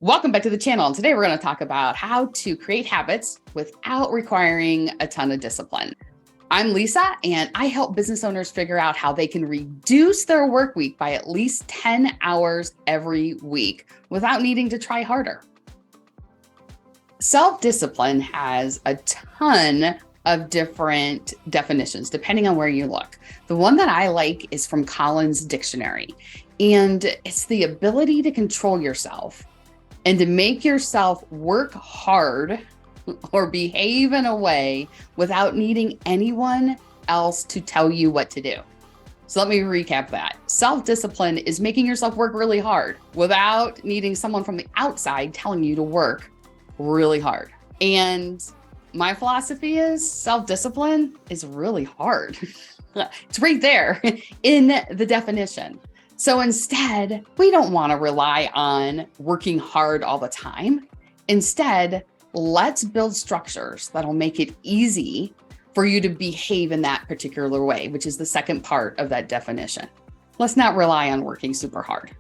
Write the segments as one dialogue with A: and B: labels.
A: Welcome back to the channel. And today we're going to talk about how to create habits without requiring a ton of discipline. I'm Lisa, and I help business owners figure out how they can reduce their work week by at least 10 hours every week without needing to try harder. Self-discipline has a ton of different definitions depending on where you look. The one that I like is from Collins Dictionary, and it's the ability to control yourself and to make yourself work hard or behave in a way without needing anyone else to tell you what to do. So let me recap that. Self-discipline is making yourself work really hard without needing someone from the outside telling you to work really hard. And my philosophy is self-discipline is really hard. It's right there in the definition. So instead, we don't want to rely on working hard all the time. Instead, let's build structures that'll make it easy for you to behave in that particular way, which is the second part of that definition. Let's not rely on working super hard.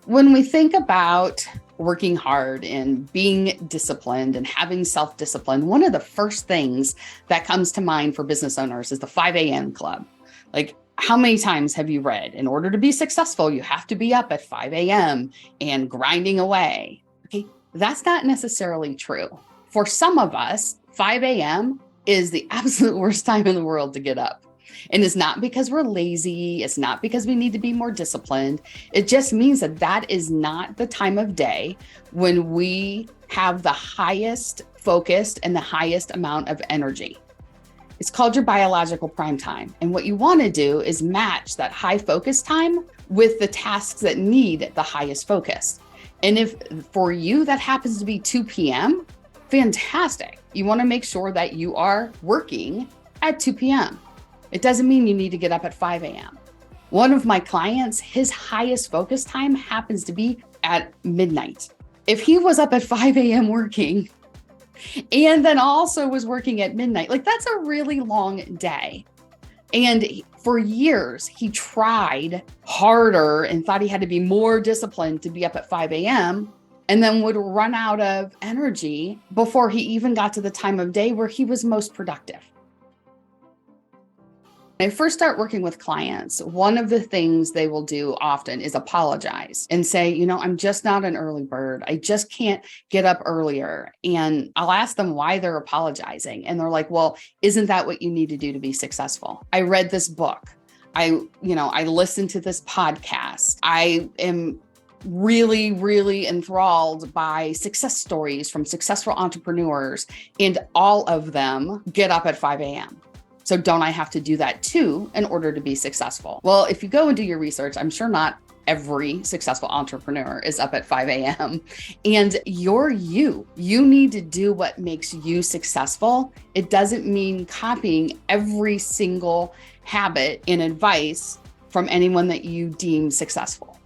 A: When we think about working hard and being disciplined and having self-discipline, one of the first things that comes to mind for business owners is the 5 a.m. club. Like, how many times have you read, in order to be successful, you have to be up at 5 a.m. and grinding away? Okay, that's not necessarily true. For some of us, 5 a.m. is the absolute worst time in the world to get up. And it's not because we're lazy. It's not because we need to be more disciplined. It just means that that is not the time of day when we have the highest focus and the highest amount of energy. It's called your biological prime time. And what you want to do is match that high focus time with the tasks that need the highest focus. And if for you that happens to be 2 p.m., fantastic. You want to make sure that you are working at 2 p.m. It doesn't mean you need to get up at 5 a.m. One of my clients, his highest focus time happens to be at midnight. If he was up at 5 a.m. working, and then also was working at midnight, like that's a really long day. And for years, he tried harder and thought he had to be more disciplined to be up at 5 a.m. and then would run out of energy before he even got to the time of day where he was most productive. When I first start working with clients, one of the things they will do often is apologize and say, I'm just not an early bird. I just can't get up earlier. And I'll ask them why they're apologizing. And they're like, well, isn't that what you need to do to be successful? I read this book. I listened to this podcast. I am really, really enthralled by success stories from successful entrepreneurs, and all of them get up at 5 a.m. So don't I have to do that too in order to be successful? Well, if you go and do your research, I'm sure not every successful entrepreneur is up at 5 a.m. And you're you. You need to do what makes you successful. It doesn't mean copying every single habit and advice from anyone that you deem successful.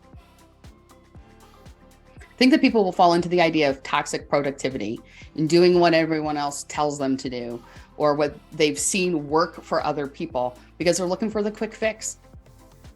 A: I think that people will fall into the idea of toxic productivity and doing what everyone else tells them to do, or what they've seen work for other people, because they're looking for the quick fix.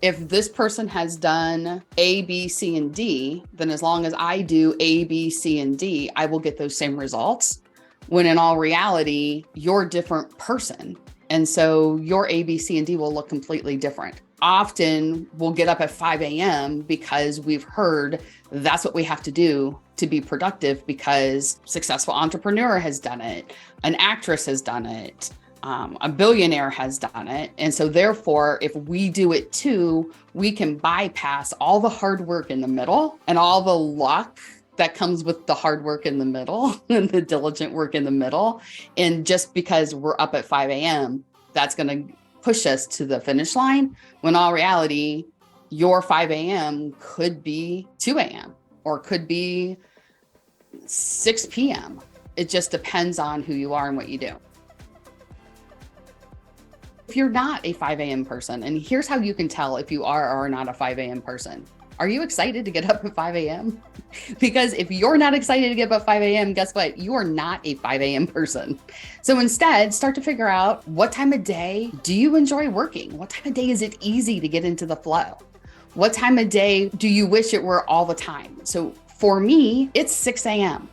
A: If this person has done A, B, C, and D, then as long as I do A, B, C, and D, I will get those same results. When in all reality, you're a different person. And so your A, B, C, and D will look completely different. Often we'll get up at 5 a.m. because we've heard that's what we have to do to be productive, because successful entrepreneur has done it, an actress has done it, a billionaire has done it. And so therefore, if we do it too, we can bypass all the hard work in the middle and all the luck that comes with the hard work in the middle and the diligent work in the middle. And just because we're up at 5 a.m., that's going to push us to the finish line, when all reality, your 5 a.m. could be 2 a.m. or could be 6 p.m. It just depends on who you are and what you do. If you're not a 5 a.m. person, and here's how you can tell if you are or are not a 5 a.m. person. Are you excited to get up at 5 a.m.? Because if you're not excited to get up at 5 a.m., guess what? You are not a 5 a.m. person. So instead, start to figure out, what time of day do you enjoy working? What time of day is it easy to get into the flow? What time of day do you wish it were all the time? So for me, it's 6 a.m.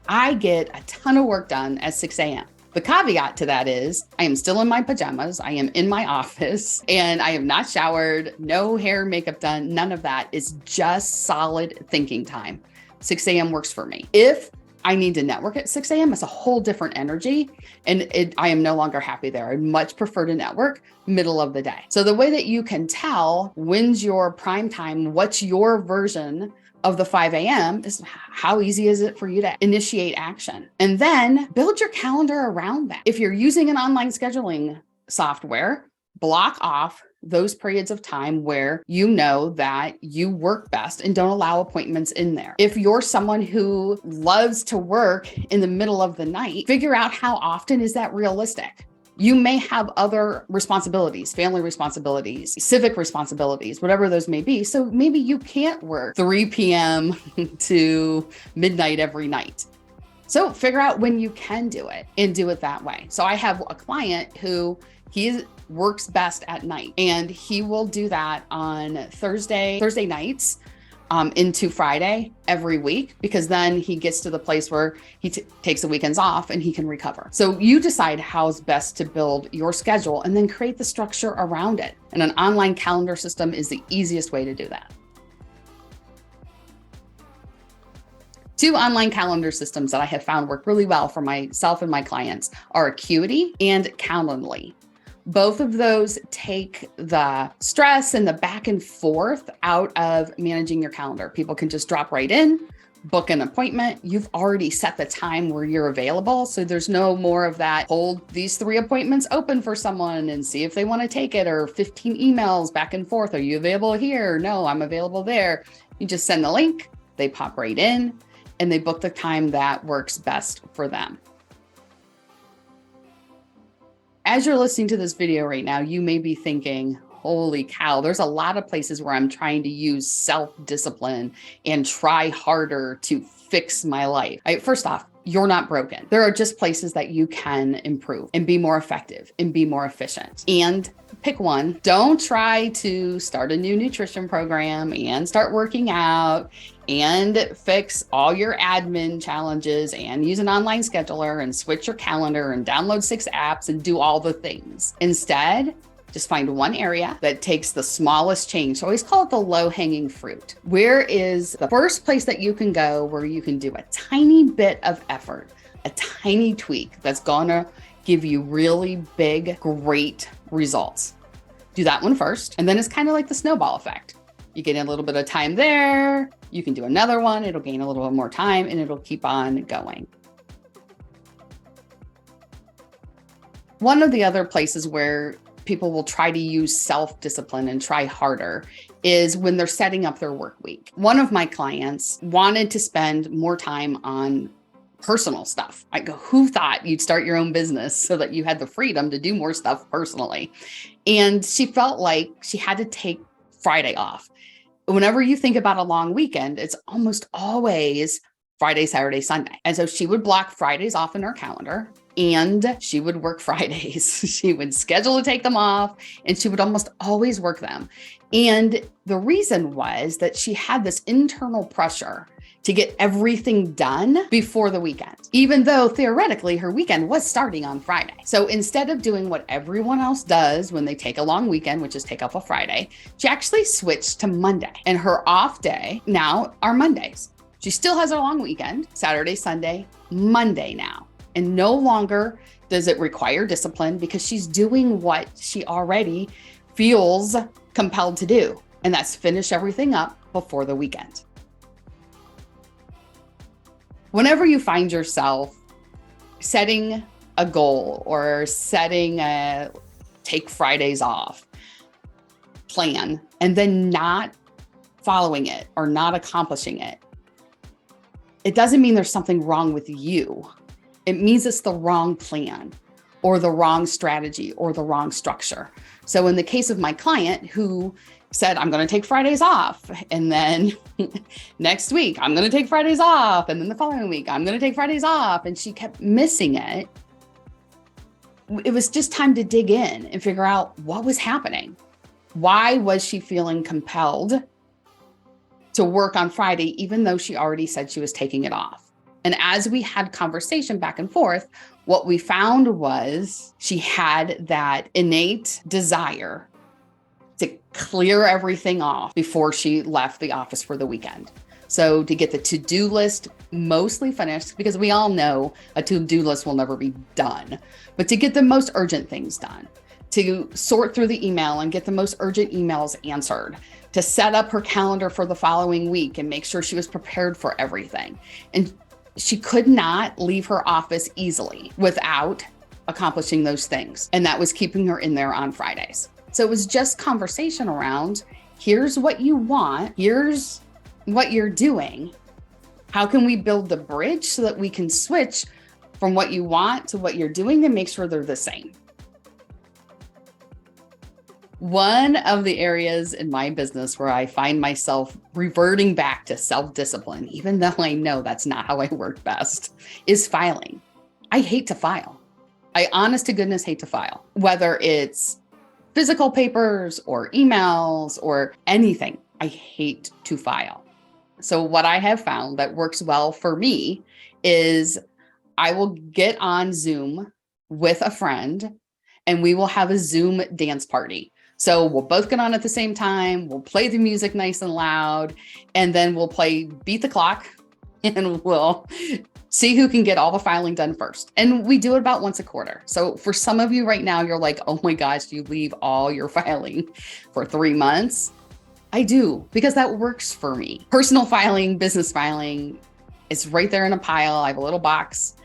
A: I get a ton of work done at 6 a.m. The caveat to that is I am still in my pajamas. I am in my office and I have not showered, no hair, makeup done, none of that. It's just solid thinking time. 6 a.m. works for me. If I need to network at 6 a.m., it's a whole different energy. And I am no longer happy there. I much prefer to network middle of the day. So the way that you can tell when's your prime time, what's your version of the 5 a.m. is how easy is it for you to initiate action? And then build your calendar around that. If you're using an online scheduling software, block off those periods of time where you know that you work best and don't allow appointments in there. If you're someone who loves to work in the middle of the night, figure out how often is that realistic. You may have other responsibilities, family responsibilities, civic responsibilities, whatever those may be. So maybe you can't work 3 p.m. to midnight every night. So figure out when you can do it and do it that way. So I have a client who he works best at night, and he will do that on Thursday nights into Friday every week, because then he gets to the place where he takes the weekends off and he can recover. So you decide how's best to build your schedule and then create the structure around it. And an online calendar system is the easiest way to do that. 2 online calendar systems that I have found work really well for myself and my clients are Acuity and Calendly. Both of those take the stress and the back and forth out of managing your calendar. People can just drop right in, book an appointment. You've already set the time where you're available. So there's no more of that, hold these 3 appointments open for someone and see if they want to take it, or 15 emails back and forth. Are you available here? No, I'm available there. You just send the link, they pop right in, and they book the time that works best for them. As you're listening to this video right now, you may be thinking, holy cow, there's a lot of places where I'm trying to use self-discipline and try harder to fix my life. First off, you're not broken. There are just places that you can improve and be more effective and be more efficient. And pick one. Don't try to start a new nutrition program and start working out and fix all your admin challenges and use an online scheduler and switch your calendar and download 6 apps and do all the things. Instead, just find one area that takes the smallest change. So I always call it the low-hanging fruit. Where is the first place that you can go where you can do a tiny bit of effort, a tiny tweak that's gonna give you really big, great results? Do that one first. And then it's kind of like the snowball effect. You get a little bit of time there, you can do another one, it'll gain a little bit more time, and it'll keep on going. One of the other places where people will try to use self-discipline and try harder is when they're setting up their work week. One of my clients wanted to spend more time on personal stuff. I go, who thought you'd start your own business so that you had the freedom to do more stuff personally? And she felt like she had to take Friday off. Whenever you think about a long weekend, it's almost always Friday, Saturday, Sunday. And so she would block Fridays off in her calendar and she would work Fridays. She would schedule to take them off and she would almost always work them. And the reason was that she had this internal pressure to get everything done before the weekend, even though theoretically her weekend was starting on Friday. So instead of doing what everyone else does when they take a long weekend, which is take off a Friday, she actually switched to Monday. And her off day now are Mondays. She still has her long weekend, Saturday, Sunday, Monday now. And no longer does it require discipline because she's doing what she already feels compelled to do. And that's finish everything up before the weekend. Whenever you find yourself setting a goal or setting a take Fridays off plan and then not following it or not accomplishing it, it doesn't mean there's something wrong with you. It means it's the wrong plan or the wrong strategy or the wrong structure. So in the case of my client who said, I'm going to take Fridays off. And then next week, I'm going to take Fridays off. And then the following week, I'm going to take Fridays off. And she kept missing it. It was just time to dig in and figure out what was happening. Why was she feeling compelled to work on Friday, even though she already said she was taking it off? And as we had conversation back and forth, what we found was she had that innate desire to clear everything off before she left the office for the weekend. So to get the to-do list mostly finished, because we all know a to-do list will never be done, but to get the most urgent things done, to sort through the email and get the most urgent emails answered, to set up her calendar for the following week and make sure she was prepared for everything. And she could not leave her office easily without accomplishing those things. And that was keeping her in there on Fridays. So it was just conversation around, here's what you want, here's what you're doing. How can we build the bridge so that we can switch from what you want to what you're doing and make sure they're the same? One of the areas in my business where I find myself reverting back to self-discipline, even though I know that's not how I work best, is filing. I hate to file. I honest to goodness hate to file, whether it's physical papers or emails or anything. I hate to file. So what I have found that works well for me is I will get on Zoom with a friend and we will have a Zoom dance party. So we'll both get on at the same time. We'll play the music nice and loud, and then we'll play Beat the Clock and we'll see who can get all the filing done first. And we do it about once a quarter. So for some of you right now, you're like, oh my gosh, you leave all your filing for 3 months. I do, because that works for me. Personal filing, business filing, it's right there in a pile. I have a little box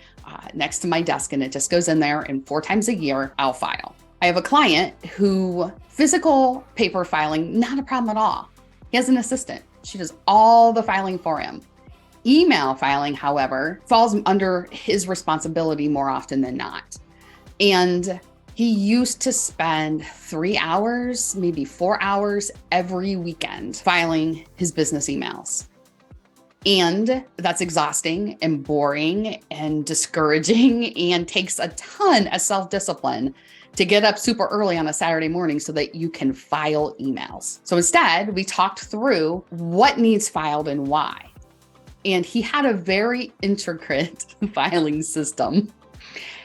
A: next to my desk and it just goes in there, and 4 times a year, I'll file. I have a client who physical paper filing, not a problem at all. He has an assistant. She does all the filing for him. Email filing, however, falls under his responsibility more often than not. And he used to spend 3 hours, maybe 4 hours every weekend filing his business emails. And that's exhausting and boring and discouraging and takes a ton of self-discipline to get up super early on a Saturday morning so that you can file emails. So instead, we talked through what needs filed and why. And he had a very intricate filing system,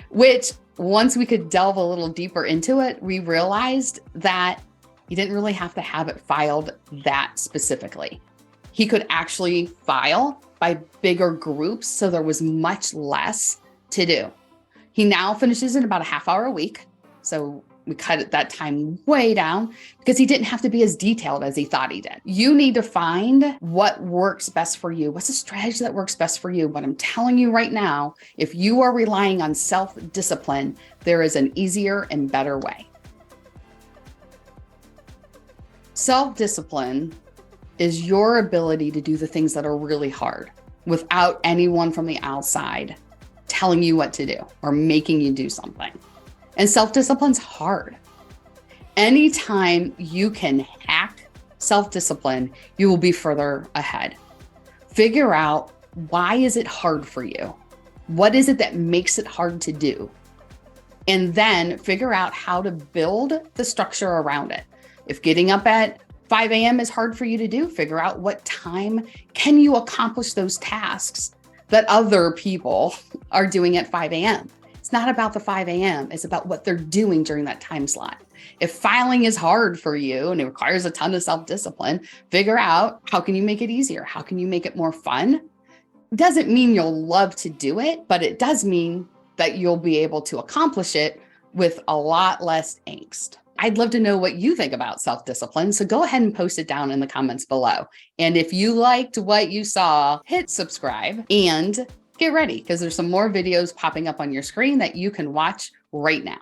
A: which once we could delve a little deeper into it, we realized that he didn't really have to have it filed that specifically. He could actually file by bigger groups, so there was much less to do. He now finishes in about a half hour a week. So we cut that time way down because he didn't have to be as detailed as he thought he did. You need to find what works best for you. What's a strategy that works best for you? But I'm telling you right now, if you are relying on self-discipline, there is an easier and better way. Self-discipline is your ability to do the things that are really hard without anyone from the outside telling you what to do or making you do something. And self-discipline's hard. Anytime you can hack self-discipline, you will be further ahead. Figure out, why is it hard for you? What is it that makes it hard to do? And then figure out how to build the structure around it. If getting up at 5 a.m. is hard for you to do, figure out what time can you accomplish those tasks that other people are doing at 5 a.m. It's not about the 5 a.m. It's about what they're doing during that time slot. If filing is hard for you and it requires a ton of self-discipline, figure out, how can you make it easier? How can you make it more fun? It doesn't mean you'll love to do it, but it does mean that you'll be able to accomplish it with a lot less angst. I'd love to know what you think about self-discipline, so go ahead and post it down in the comments below. And if you liked what you saw, hit subscribe and get ready, because there's some more videos popping up on your screen that you can watch right now.